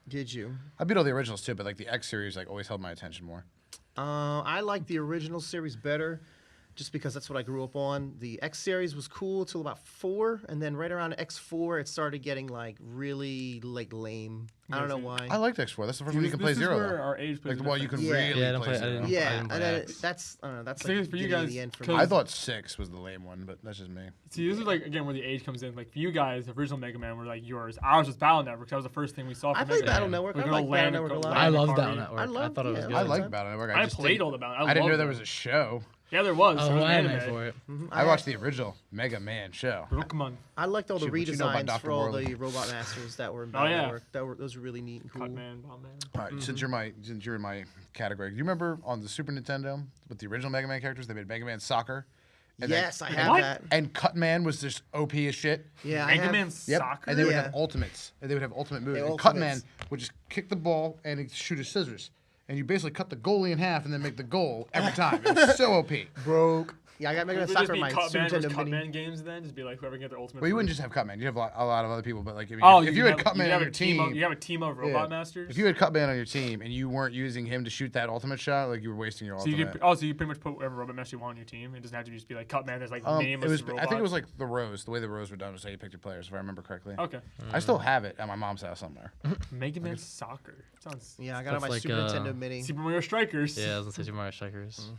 Did you? I beat all the originals too, but like the X series like always held my attention more. I like the original series better, just because that's what I grew up on. The X series was cool till about 4, and then right around X4, it started getting like really like lame. I don't know why. I liked X4. That's the first one you can play Zero. Where our age plays Like the one you can really play Zero. Yeah, and then that's I don't know. That's like for you guys, the end for me. I thought 6 was the lame one, but that's just me. See, this is like again where the age comes in. Like for you guys, the original Mega Man were like yours. Ours was Battle Network. That was the first thing we saw. I played Battle Network. I like Battle Network a lot. I love Battle Network. I thought it was yeah, good. I like Battle Network. I played all the Battle. I didn't know there was a show. Yeah, there was. Oh, anime for it. I watched the original Mega Man show. Come on. I liked all the What you know about redesigns Dr. for all Worley? the Robot Masters that were in Battle Network. Those were really neat and cool. Cutman, Bombman. All right, since you're in my category, do you remember on the Super Nintendo with the original Mega Man characters, they made Mega Man Soccer? And Yes, I and have that. And Cutman was just OP as shit. Yeah, Mega Man Yep. Soccer. And they would Yeah. have ultimates. And they would have ultimate moves. Yeah, And ultimates. Cutman would just kick the ball and he'd shoot his scissors. And you basically cut the goalie in half and then make the goal every time. It was so OP. Broke. Yeah, I got Mega Man Would Soccer in just my be Super Cutman versus Nintendo Mini. Cutman games then? Just be like whoever can get their ultimate. Well, you wouldn't first. just have Cutman. You'd have a lot of other people. But like, Oh, if you had Cutman on your team, you have a team of Robot Masters. if you had Cutman on your team and you weren't using him to shoot that ultimate shot, like you were wasting your So you ultimate. so you pretty much put whatever Robot Master you want on your team. It doesn't have to just be like Cutman. There's like name it was. robots. I think it was like the rows. The way the rows were done was how you picked your players, if I remember correctly. Okay. I still have it at my mom's house somewhere. Mega Man Soccer. Sounds. Yeah, I got it on my That's Super like, Nintendo Mini. Super Mario Strikers. Yeah, I was gonna say Super Mario Strikers.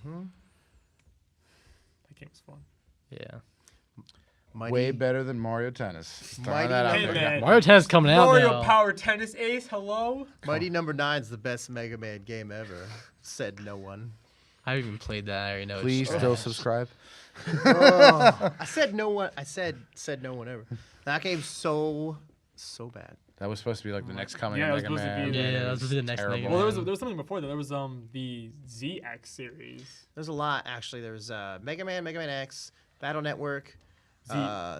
That game was fun. Yeah. Mighty, Way better than Mario Tennis. Just throwing Mighty that out Hey, there. man. Mario Tennis coming out Mario now. Power Tennis Ace. Hello. Mighty Number 9 is the best Mega Man game ever. Said no one. I haven't even played that. I already know. it's Please trash. still subscribe. I said no one. I said no one ever. That game's so bad. That was supposed to be like the next coming Yeah, it was of Mega supposed to Man. be- Yeah, that was supposed to be the next terrible. Mega Well, Man. there was something before that. There was the ZX series. There's a lot actually. There's Mega Man, Mega Man X, Battle Network,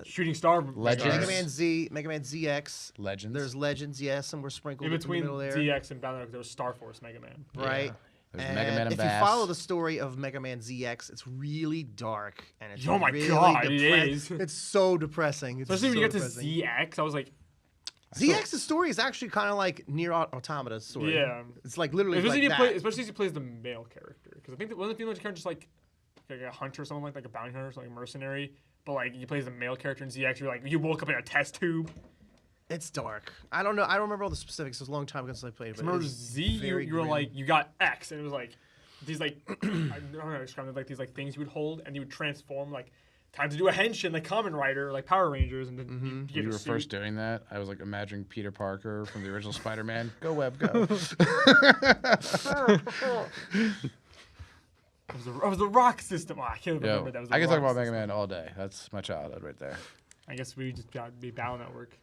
Shooting Star. Legends. Mega Man Z, Mega Man ZX. Legends. There's Legends, yes, some were sprinkled In in between the middle there. ZX and Battle Network, there was Star Force Mega Man. Right. There's And Mega Man and if Bass. you follow the story of Mega Man ZX, it's really dark and it's Oh my really God, it is. It's so depressing. It's Especially when you so get to depressing. ZX, I was like, ZX's story is actually kind of like Nier Automata's story. Yeah. It's like literally especially like if he that. especially if he plays the male character, because I think that wasn't the female character just like a hunter or something like a bounty hunter or something, like a mercenary, but like he plays the male character in ZX. You're like you woke up in a test tube. It's dark. I don't know. I don't remember all the specifics. It was a long time ago since I played it. But Remember it's Z? You very were grim. like you got X, and it was like these like I don't know how to describe them, like these like things you would hold, and you would transform like time to do a henshin like Kamen Rider, like Power Rangers, and then you get You a were suit. first doing that. I was like imagining Peter Parker from the original Spider-Man. Go Web, go. It was the rock system. Oh, I can't Yo, remember that. Was the I can talk rock about Mega system. Man all day. That's my childhood right there. I guess we just got to be Battle Network.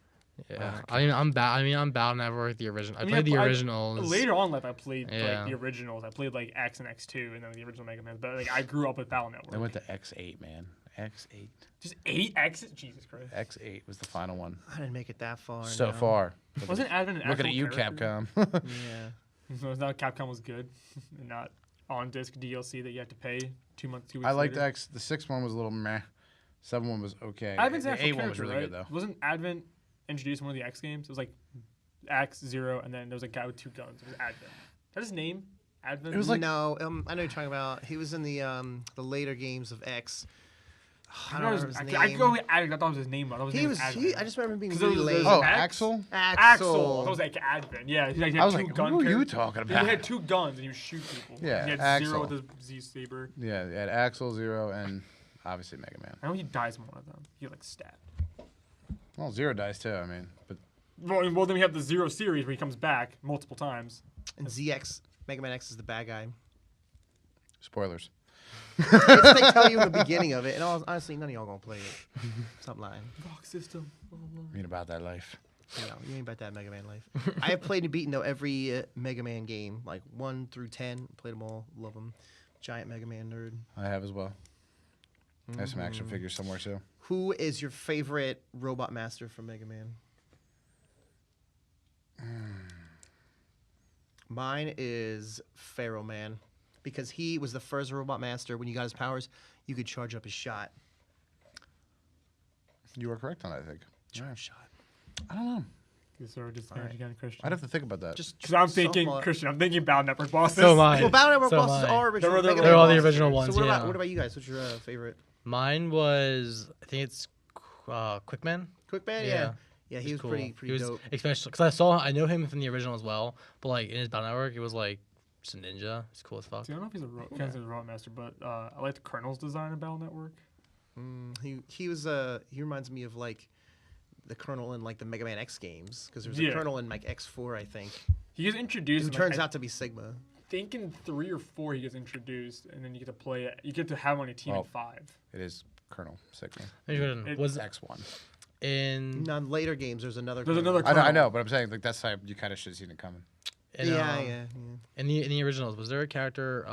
Yeah. I'm Battle Network, the original. I played the originals. Later on in life, I played Yeah. like the originals. I played like X and X2, and then the original Mega Man. But like I grew up with Battle Network. Then went to X8, man. X8. Just 8 X's. Jesus Christ. X8 was the final one. I didn't make it that far. So no. far. Wasn't Advent an Looking actual at you, character? Capcom. Yeah. So it's not Capcom was good, and not on disc DLC that you have to pay 2 months, 2 weeks. I liked later. X. The 6th one was a little meh. 7th one was okay. Advent's the an actual 8th one was character, really right? good, though. Wasn't Advent introduced in one of the X games? It was like X, Zero, and then there was a guy with 2 guns. It was Advent. Is that his name? Advent? It was like- no. I know you're talking about. He was in the later games of X. I I don't was, remember his I name. go with Advent. I thought it was his name. I thought his He name was. Advent. I just remember him being 'Cause there really was- late. there Oh, was X? Axel? Axel. I thought it was like Advent. Yeah, he I was had like, 2 gun who are you characters. talking He about? had 2 guns and he would shoot people. Yeah, he had Axel. Zero with his Z saber. Yeah, you had Axel, Zero, and obviously Mega Man. I know he dies in one of them. He like stabbed. Well, Zero dies too, I mean. But Well, then we have the Zero series where he comes back multiple times. And ZX, Mega Man X is the bad guy. spoilers. It's they tell you in the beginning of it, and honestly, none of y'all gonna play it. Stop lying. Rock system. I mean, about that life. You ain't about that Mega Man life. I have played and beaten though every Mega Man game, like 1 through 10. Played them all, love them. Giant Mega Man nerd. I have as well. I have some action figures somewhere too. Who is your favorite robot master from Mega Man? Mine is Pharaoh Man, because he was the first robot master. When you got his powers, you could charge up his shot. You were correct on that, I think. Charge shot. I don't know. Sort of disadvantage Alright. again, Christian. I'd have to think about that. Just Because I'm thinking, softball. Christian, I'm thinking Battle Network bosses. So am I. Well, Battle Network So am bosses I. are original. They're Mega all Man the bosses. original ones, So yeah. what about you guys? What's your favorite? Mine was, I think it's Quickman. Quickman? Yeah. Yeah, he He's was cool. pretty He was, dope. especially because I know him from the original as well, but like in his Battle Network, it was like just a ninja. It's cool as fuck. See, I don't know if he's a considered a robot master, but I liked Colonel's design in Battle Network. He was he reminds me of like the Colonel in like the Mega Man X games because there's a Yeah. Colonel in like X4 I think. He gets introduced. Who in, turns like, out to be Sigma. I think in 3 or 4 he gets introduced, and then you get to play it. You get to have him on a team in 5. It is Colonel Sigma. Was X1. in Now, in later games, there's another. There's Colonel. another I know, but I'm saying like that's how you kind of should have seen it coming. in, Yeah. in the originals, was there a character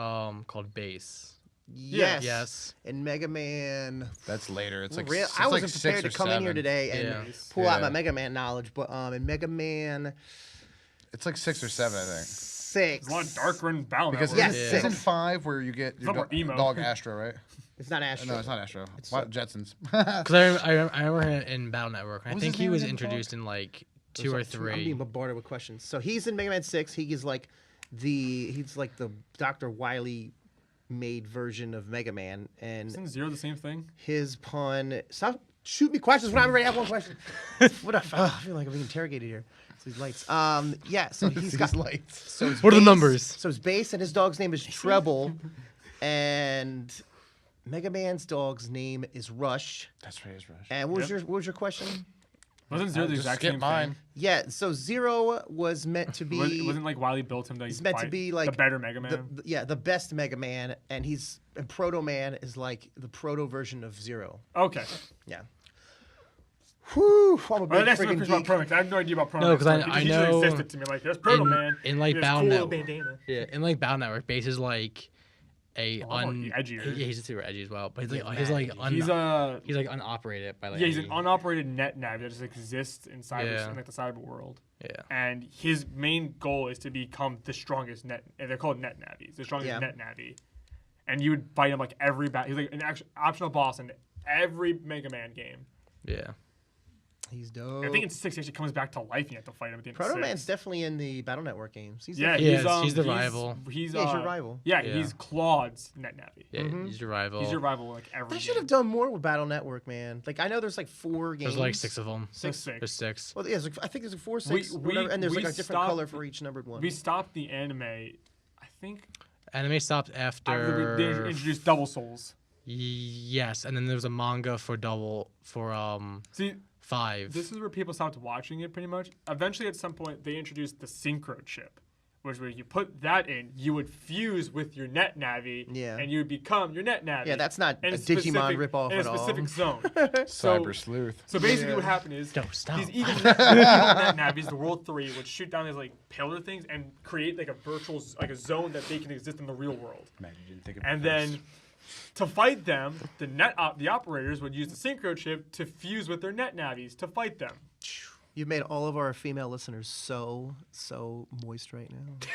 called Base? Yes. Yes. In Mega Man. That's later. It's like Real, it's I like wasn't 6 prepared or to come in here 7. today and Yeah. pull out Yeah. my Mega Man knowledge, but in Mega Man It's like 6 or 7, I think. 6. There's a lot of darker in Battle Because Network. Yes, isn't six. 5 where you get your more emo. dog Astro, right? It's not Astro. No, it's not Astro. It's What? Jetsons. Because I remember him in Battle Network. I What was think his he name was again, dog? introduced in like There's 2 or like I'm being 3. bombarded with questions. So he's in Mega Man 6. He's like the Dr. Wily made version of Mega Man, and Isn't 0 the same thing? his pun. Stop shooting me questions when I already have one question. What? I feel like I'm being interrogated here. So these lights. Yeah. So he's got lights. So his What are the base- numbers? So his base and his dog's name is Treble, and Mega Man's dog's name is Rush. That's right, it's Rush. And what was your question? Wasn't 0 the Just exact skip same mine. thing? Yeah. So Zero was meant to be. Wasn't like Wily built him to He's meant to fight be like the better Mega Man? the best Mega Man, and Proto Man is like the proto version of Zero. Okay. Yeah. Whew, I'm a Well, big that's the freaking question about geek. Proto Man. I have no idea about Proto No, Man. 'cause I He just know existed to me like there's Proto Man. in like He has Battle cool Network. bandana. Yeah, in like Battle Network, Base is like a Oh, edgier. Yeah, he's super edgy as well. But he's like Yeah, he's like He's he's like unoperated by like yeah, he's an any- unoperated net nav that just exists in cyber Yeah. in like the cyber world. Yeah. And his main goal is to become the strongest net. And they're called net navies. The strongest Yeah. net navy. And you would fight him like every battle. He's like an optional boss in every Mega Man game. Yeah. He's dope. I think in 6 he actually comes back to life and you have to fight him at the end Proto of 6. Man's definitely in the Battle Network games. He's Yeah, definitely- he's the rival. He's Yeah, he's your rival. Yeah, Yeah. he's Claude's net navy. Yeah, he's your rival. He's your rival like every They game. should have done more with Battle Network, man. Like I know there's like 4 games. There's like 6 of them. There's 6. There's 6. Well, yeah, I think there's like 4, 6, We- whatever, and there's we like a different stopped- color for each numbered one. We stopped the anime, I think, Anime stopped after after. they introduced Double Souls. Yes, and then there was a manga for See, 5. this is where people stopped watching it pretty much. Eventually, at some point, they introduced the synchro chip, which where you put that in, you would fuse with your net navi, Yeah. and you would become your net navi. Yeah, that's not in a Digimon specific- ripoff in at a all. specific zone. Cyber Sleuth. So basically, Yeah. what happened is No, stop. these evil net navis, the World 3, would shoot down these like pillar things and create like a virtual like a zone that they can exist in the real world. Man, you didn't think of it And first. then to fight them, the operators would use the synchro chip to fuse with their net navis to fight them. You've made all of our female listeners so moist right now.